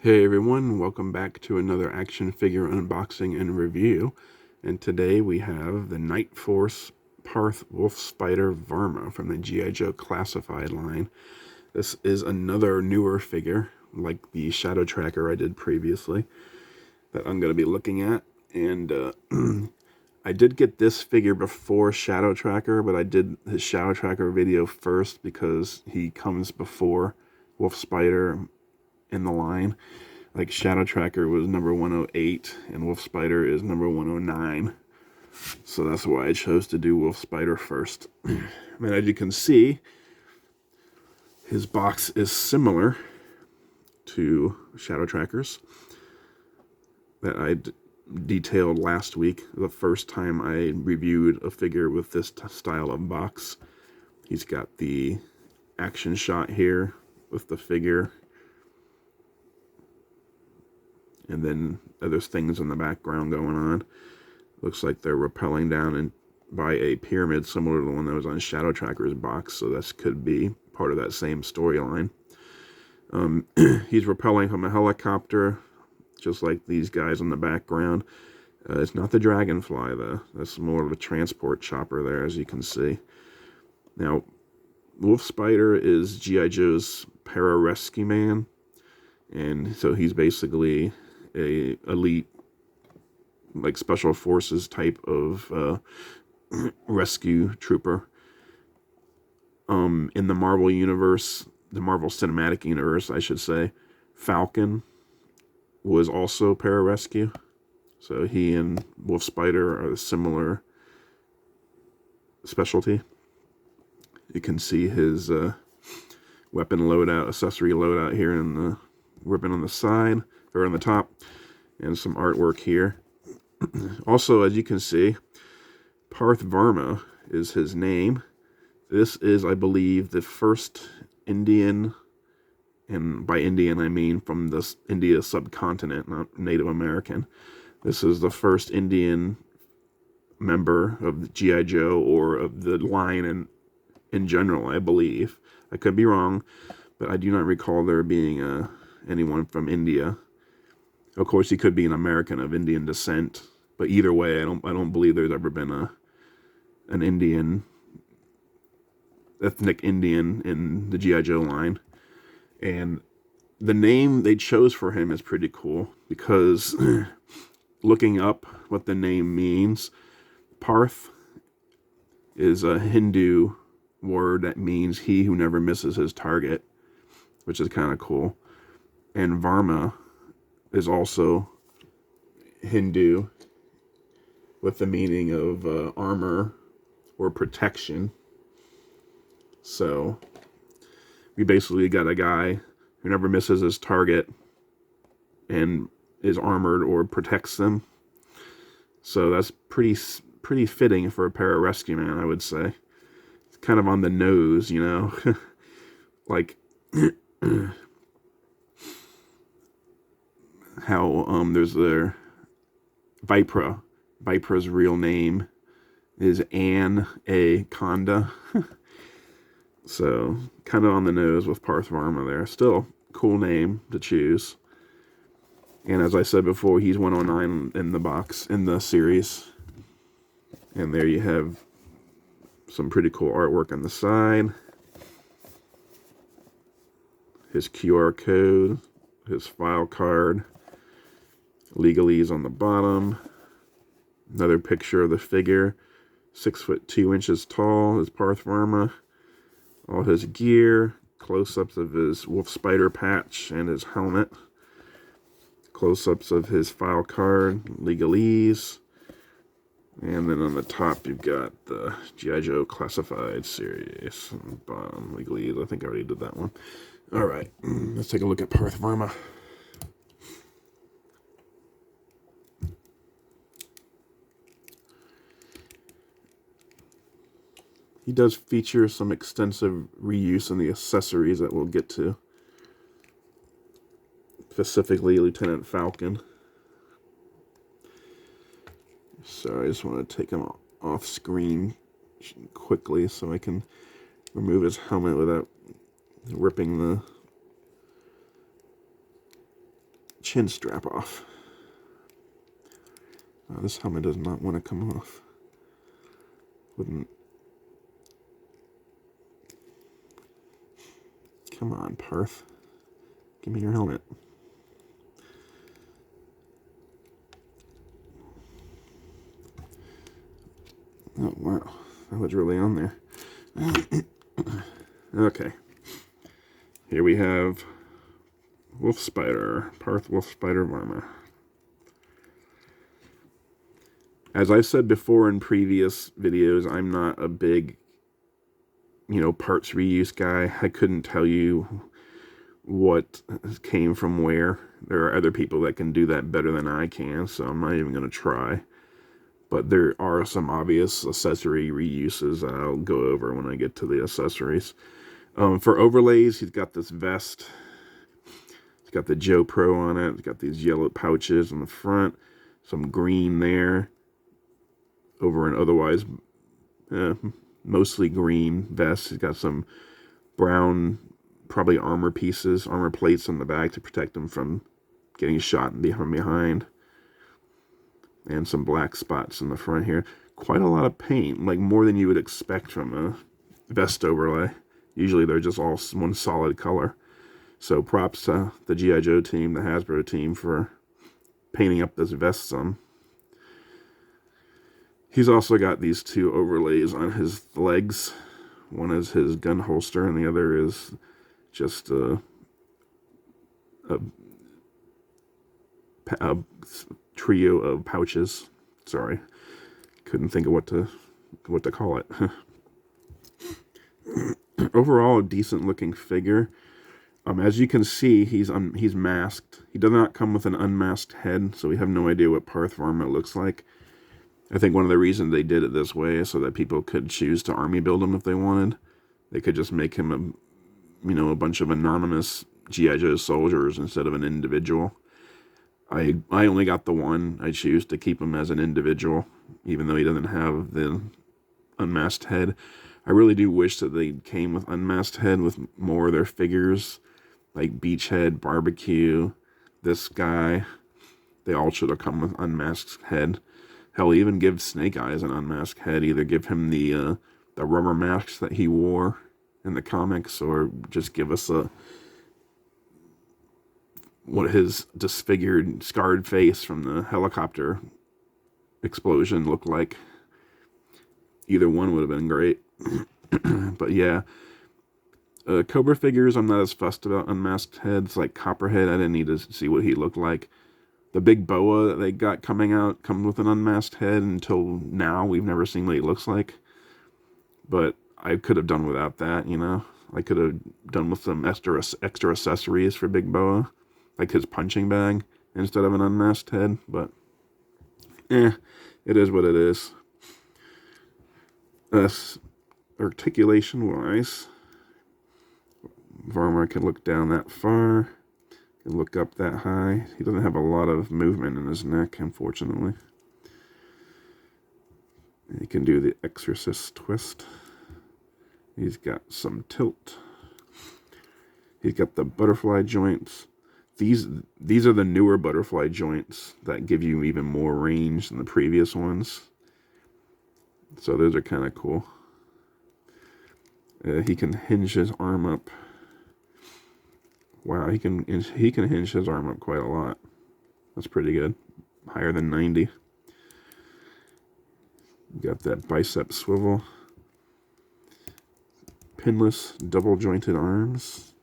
Hey everyone, welcome back to another action figure unboxing and review. And today we have the Night Force Parth Wolf Spider Varma from the G.I. Joe Classified line. This is another newer figure, like the Shadow Tracker I did previously, that I'm going to be looking at. And I did get this figure before Shadow Tracker, but I did his Shadow Tracker video first because he comes before Wolf Spider in the line. Like Shadow Tracker was number 108 and Wolf Spider is number 109. So that's why I chose to do Wolf Spider first. And as you can see, his box is similar to Shadow Tracker's that I detailed last week, the first time I reviewed a figure with this style of box. He's got the action shot here with the figure, and then there's things in the background going on. Looks like they're rappelling down by a pyramid similar to the one that was on Shadow Tracker's box, so this could be part of that same storyline. He's rappelling from a helicopter, just like these guys in the background. It's not the Dragonfly, though. That's more of a transport chopper there, as you can see. Now, Wolf Spider is G.I. Joe's para-rescue man, and so he's basically a elite, like, special forces type of rescue trooper. In the Marvel universe, the Marvel Cinematic Universe, I should say, Falcon was also pararescue. So he and Wolf Spider are a similar specialty. You can see his weapon loadout, accessory loadout here in the ribbon on the side, or on the top, and some artwork here. Also, as you can see, Parth Varma is his name. This is, I believe, the first Indian, and by Indian I mean from the India subcontinent, not Native American. This is the first Indian member of the G.I. Joe, or of the line in general, I believe. I could be wrong, but I do not recall there being anyone from India. Of course, he could be an American of Indian descent, but either way, I don't believe there's ever been an Indian, ethnic Indian in the G.I. Joe line. And the name they chose for him is pretty cool, because looking up what the name means, Parth is a Hindu word that means he who never misses his target, which is kind of cool. And Varma is also Hindu, with the meaning of armor or protection. So we basically got a guy who never misses his target and is armored or protects them. So that's pretty fitting for a pararescue man, I would say. It's kind of on the nose, you know. Like how there's their Vipra. Vipra's real name is Anne A. Conda. So, kind of on the nose with Parth Varma there. Still, cool name to choose. And as I said before, he's 109 in the box, in the series. And there you have some pretty cool artwork on the side. His QR code, his file card, legalese on the bottom. Another picture of the figure, 6'2" tall, is Parth Varma. All his gear, close-ups of his Wolf Spider patch and his helmet, close-ups of his file card, legalese, and then on the top you've got the G.I. Joe Classified series. On the bottom, legalese, I think I already did that one. Alright, let's take a look at Parth Varma. He does feature some extensive reuse in the accessories that we'll get to. Specifically, Lieutenant Falcon. So I just want to take him off screen quickly so I can remove his helmet without ripping chin strap off. This helmet does not want to come off. Wouldn't. Come on, Parth. Give me your helmet. Oh, wow. That was really on there. Okay. Here we have Wolf Spider. Parth Wolf Spider Varma. As I've said before in previous videos, I'm not a big, parts reuse guy. I couldn't tell you what came from where. There are other people that can do that better than I can, so I'm not even going to try. But there are some obvious accessory reuses that I'll go over when I get to the accessories. For overlays, he's got this vest. It's got the Joe Pro on it. It's got these yellow pouches on the front. Some green there. Over an otherwise mostly green vest. He's got some brown, probably armor pieces, armor plates on the back to protect him from getting shot from behind. And some black spots in the front here. Quite a lot of paint, like more than you would expect from a vest overlay. Usually they're just all one solid color. So props to the G.I.Joe team, the Hasbro team, for painting up this vest some. He's also got these two overlays on his legs. One is his gun holster, and the other is just a trio of pouches. Sorry, couldn't think of what to call it. Overall, a decent looking figure. As you can see, he's masked. He does not come with an unmasked head, so we have no idea what Parth Varma looks like. I think one of the reasons they did it this way is so that people could choose to army build him if they wanted. They could just make him a bunch of anonymous G.I. Joe soldiers instead of an individual. I only got the one. I choose to keep him as an individual, even though he doesn't have the unmasked head. I really do wish that they came with unmasked head with more of their figures, like Beachhead, Barbecue, this guy. They all should have come with unmasked head. Hell, even give Snake Eyes an unmasked head. Either give him the rubber masks that he wore in the comics, or just give us what his disfigured, scarred face from the helicopter explosion looked like. Either one would have been great. But yeah, Cobra figures, I'm not as fussed about unmasked heads. Like Copperhead, I didn't need to see what he looked like. The big boa that they got coming out comes with an unmasked head. Until now, we've never seen what he looks like. But I could have done without that, I could have done with some extra accessories for Big Boa, like his punching bag, instead of an unmasked head. But, it is what it is. Articulation-wise, Varma can look down that far. Can look up that high. He doesn't have a lot of movement in his neck, unfortunately. He can do the Exorcist twist. He's got some tilt. He's got the butterfly joints. These are the newer butterfly joints that give you even more range than the previous ones. So those are kind of cool. He can hinge his arm up. Wow, he can hinge his arm up quite a lot. That's pretty good. Higher than 90. Got that bicep swivel. Pinless, double jointed arms.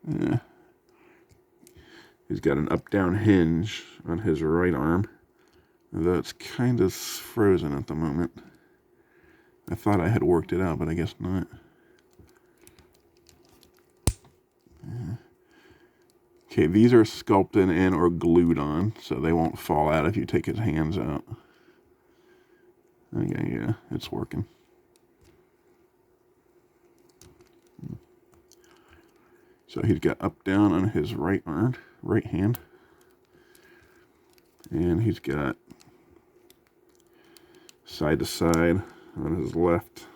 Yeah. He's got an up-down hinge on his right arm. Although it's kind of frozen at the moment. I thought I had worked it out, but I guess not. Yeah. Okay, these are sculpted in or glued on, so they won't fall out if you take his hands out. Okay, yeah, it's working. So he's got up down on his right arm, right hand. And he's got side to side on his left.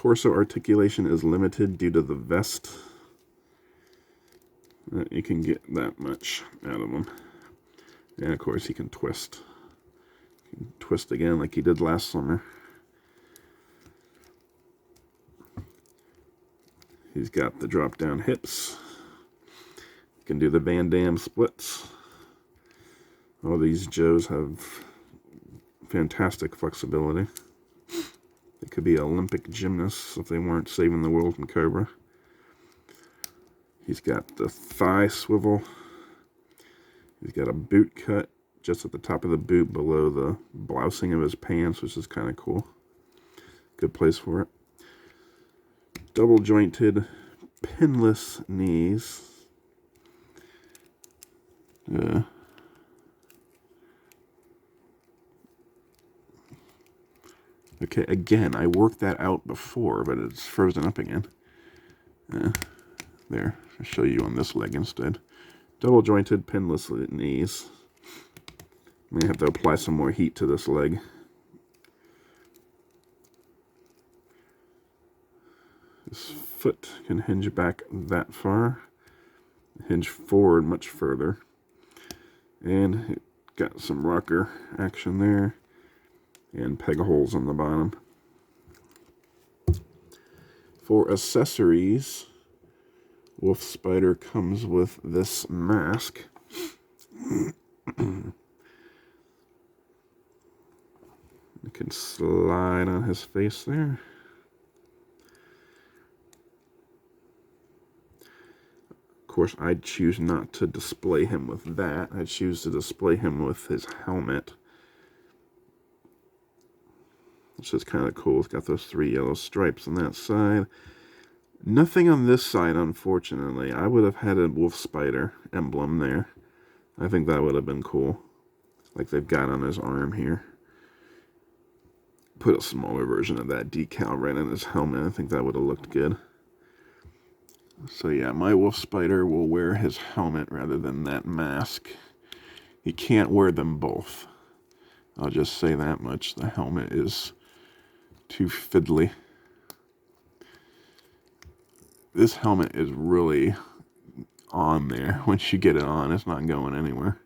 torso articulation is limited due to the vest. You can get that much out of him. And of course he can twist. He can twist again like he did last summer. He's got the drop down hips. He can do the Van Damme splits. All these Joes have fantastic flexibility. They could be Olympic gymnasts if they weren't saving the world from Cobra. He's got the thigh swivel. He's got a boot cut just at the top of the boot below the blousing of his pants, which is kind of cool. Good place for it. Double jointed, pinless knees. Okay, again, I worked that out before, but it's frozen up again. There, I'll show you on this leg instead. Double jointed, pinless knees. I'm going to have to apply some more heat to this leg. This foot can hinge back that far, hinge forward much further. And it got some rocker action there, and peg holes on the bottom. For accessories, Wolf Spider comes with this mask. You can slide on his face there. Of course, I'd choose not to display him with that. I'd choose to display him with his helmet, which is kind of cool. It's got those 3 yellow stripes on that side. Nothing on this side, unfortunately. I would have had a Wolf Spider emblem there. I think that would have been cool, like they've got on his arm here. Put a smaller version of that decal right on his helmet. I think that would have looked good. So yeah, my Wolf Spider will wear his helmet rather than that mask. He can't wear them both. I'll just say that much. The helmet is too fiddly. This helmet is really on there. Once you get it on, it's not going anywhere.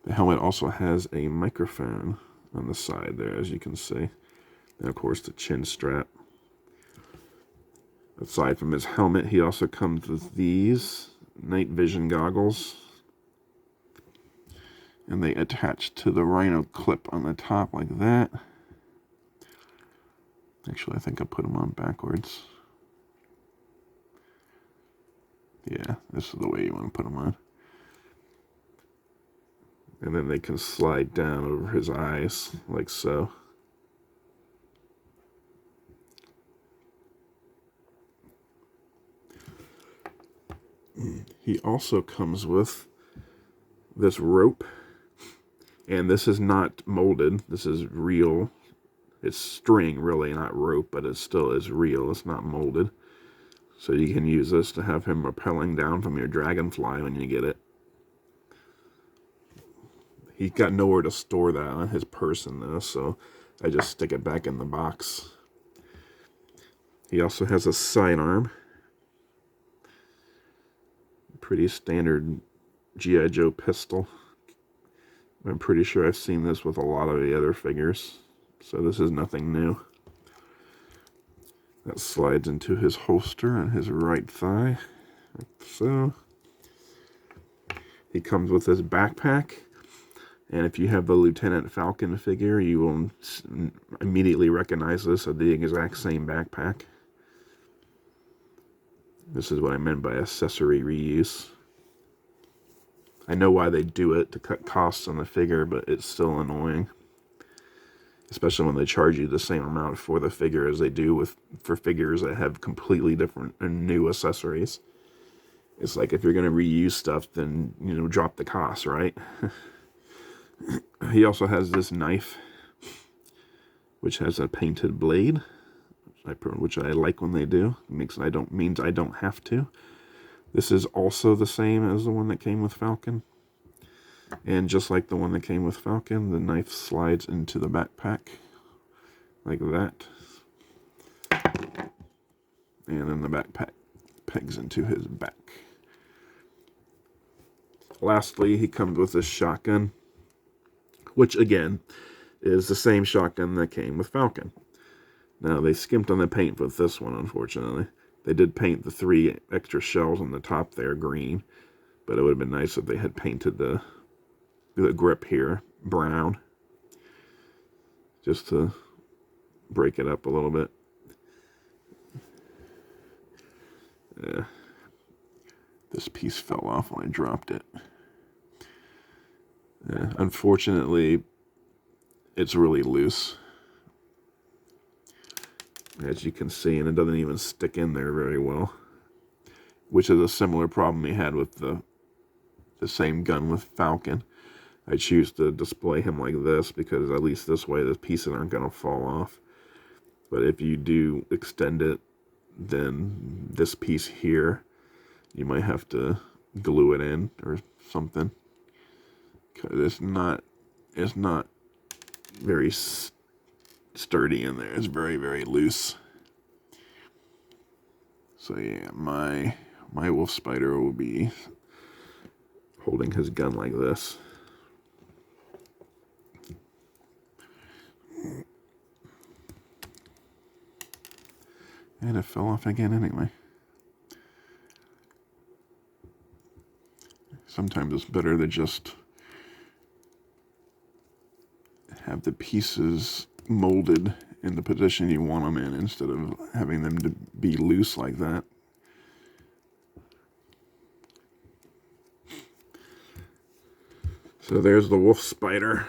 The helmet also has a microphone on the side there, as you can see. And of course, the chin strap. Aside from his helmet, he also comes with these night vision goggles. And they attach to the rhino clip on the top like that. Actually, I think I put them on backwards. Yeah, this is the way you want to put them on. And then they can slide down over his eyes, like so. He also comes with this rope. And this is not molded. This is real. It's string, really, not rope, but it still is real. It's not molded. So you can use this to have him rappelling down from your dragonfly when you get it. He's got nowhere to store that on his person, though, so I just stick it back in the box. He also has a sidearm. Pretty standard G.I. Joe pistol. I'm pretty sure I've seen this with a lot of the other figures, so this is nothing new. That slides into his holster on his right thigh, like so. He comes with his backpack, and if you have the Lieutenant Falcon figure, you will immediately recognize this as the exact same backpack. This is what I meant by accessory reuse. I know why they do it, to cut costs on the figure, but it's still annoying. Especially when they charge you the same amount for the figure as they do for figures that have completely different and new accessories. It's like, if you're going to reuse stuff, then, you know, drop the cost, right? He also has this knife, which has a painted blade, which I like when they do. It means I don't have to. This is also the same as the one that came with Falcon. And just like the one that came with Falcon, the knife slides into the backpack like that. And then the backpack pegs into his back. Lastly, he comes with this shotgun, which again is the same shotgun that came with Falcon. Now, they skimped on the paint with this one, unfortunately. They did paint the 3 extra shells on the top there green, but it would have been nice if they had painted the grip here brown, just to break it up a little bit. Yeah. This piece fell off when I dropped it. Yeah. Unfortunately, it's really loose, as you can see, and it doesn't even stick in there very well, which is a similar problem we had with the same gun with Falcon. I choose to display him like this because at least this way the pieces aren't going to fall off. But if you do extend it, then this piece here, you might have to glue it in or something, because it's not very sturdy in there. It's very, very loose. So yeah, my wolf spider will be holding his gun like this. And it fell off again anyway. Sometimes it's better to just have the pieces molded in the position you want them in instead of having them to be loose like that. So there's the wolf spider,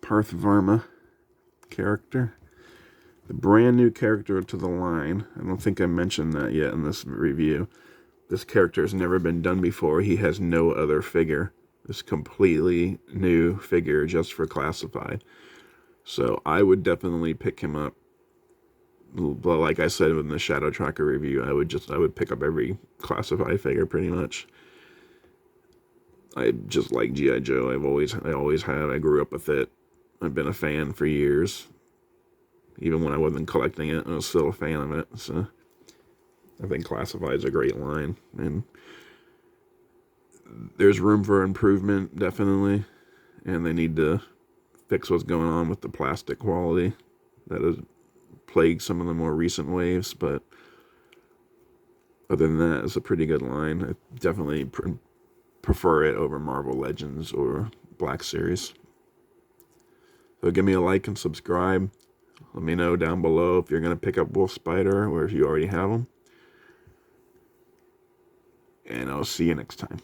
Parth Varma character. The brand new character to the line. I don't think I mentioned that yet in this review. This character has never been done before. He has no other figure. It's completely new figure just for classified. So I would definitely pick him up. But like I said in the Shadow Tracker review, I would pick up every classified figure pretty much. I just like G.I. Joe. I always have. I grew up with it. I've been a fan for years. Even when I wasn't collecting it, I was still a fan of it. So I think Classified is a great line. And there's room for improvement, definitely. And they need to fix what's going on with the plastic quality that has plagued some of the more recent waves. But other than that, it's a pretty good line. I definitely prefer it over Marvel Legends or Black Series. So give me a like and subscribe. Let me know down below if you're going to pick up Wolf Spider or if you already have them. And I'll see you next time.